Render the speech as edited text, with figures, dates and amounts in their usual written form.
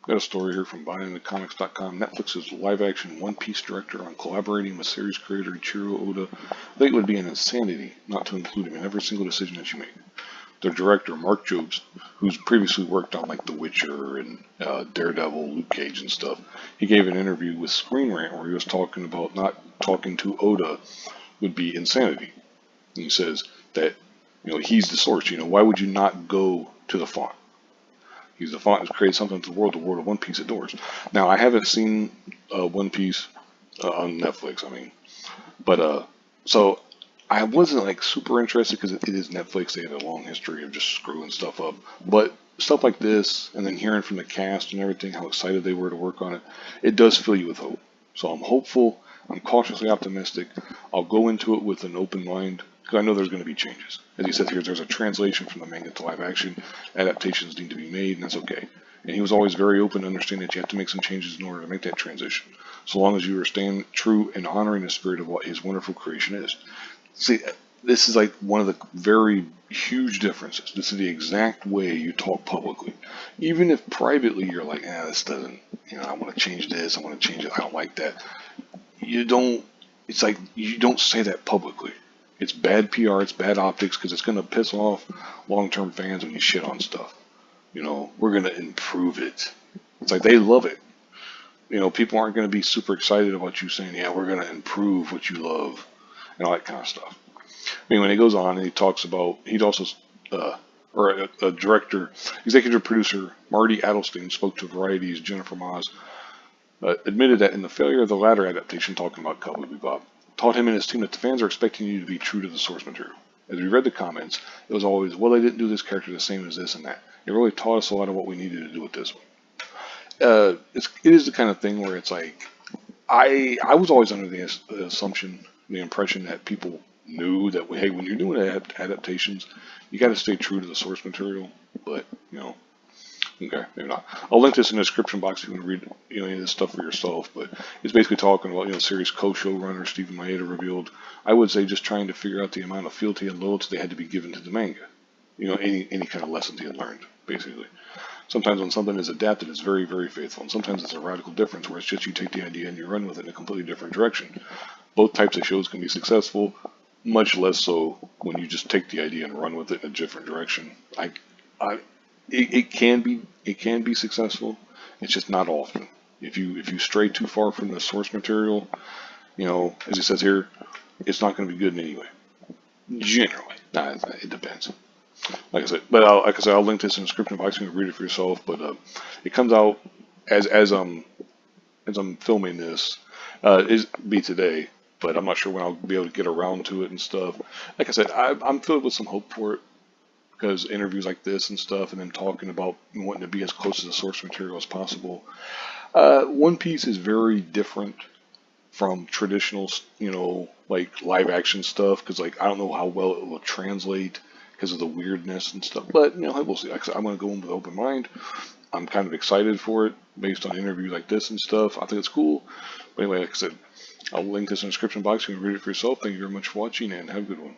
Got a story here from BuyingTheComics.com. Netflix's live-action One Piece director on collaborating with series creator Ichiro Oda. I think it would be an insanity not to include him in every single decision that you make. The director, Mark Jobs, who's previously worked on like The Witcher and Daredevil, Luke Cage and stuff, he gave an interview with Screen Rant where he was talking about not talking to Oda would be insanity. And he says that he's the source. Why would you not go to the font? He's the font has created something to the world of One Piece adores. Now I haven't seen One Piece on Netflix. But so I wasn't like super interested because it is Netflix. They have a long history of just screwing stuff up. But stuff like this, and then hearing from the cast and everything, how excited they were to work on it, it does fill you with hope. So I'm hopeful. I'm cautiously optimistic. I'll go into it with an open mind because I know there's going to be changes. As he says here, there's a translation from the manga to live action. Adaptations need to be made, and that's okay. And he was always very open to understanding that you have to make some changes in order to make that transition. So long as you are staying true and honoring the spirit of what his wonderful creation is. See, this is like one of the very huge differences. This is the exact way you talk publicly. Even if privately you're like, this doesn't, I want to change this, I want to change it, I don't like that. It's like you don't say that publicly. It's bad PR, it's bad optics because it's going to piss off long-term fans when you shit on stuff. We're going to improve it. It's like they love it. People aren't going to be super excited about you saying, yeah, we're going to improve what you love and all that kind of stuff. When he goes on and he talks about, he'd also, or a director, executive producer, Marty Adelstein spoke to Variety's Jennifer Maz, admitted that in the failure of the latter adaptation, talking about Cowboy Bebop, taught him and his team that the fans are expecting you to be true to the source material. As we read the comments, it was always, well, they didn't do this character the same as this and that. It really taught us a lot of what we needed to do with this one. It is the kind of thing where it's like, I was always under the assumption, the impression that people knew that, hey, when you're doing adaptations, you got to stay true to the source material. But okay, maybe not. I'll link this in the description box if you want to read any of this stuff for yourself. But it's basically talking about series co-showrunner Stephen Maeda revealed. I would say just trying to figure out the amount of fealty and loyalty they had to be given to the manga. Any kind of lessons he had learned, basically. Sometimes when something is adapted, it's very, very faithful. And sometimes it's a radical difference where it's just you take the idea and you run with it in a completely different direction. Both types of shows can be successful, much less so when you just take the idea and run with it in a different direction. It can be successful. It's just not often. If you stray too far from the source material, as he says here, it's not going to be good in any way. Generally, it depends. Like I said, I'll link this in the description box. You can read it for yourself. But it comes out as I'm filming this. Is be today, but I'm not sure when I'll be able to get around to it and stuff. Like I said, I'm filled with some hope for it because interviews like this and stuff, and then talking about wanting to be as close to the source material as possible. One Piece is very different from traditional, like live action stuff because like I don't know how well it will translate because of the weirdness and stuff. But we'll see. Like I said, I'm going to go in with an open mind. I'm kind of excited for it based on interviews like this and stuff. I think it's cool. But anyway, like I said, I'll link this in the description box. You can read it for yourself. Thank you very much for watching and have a good one.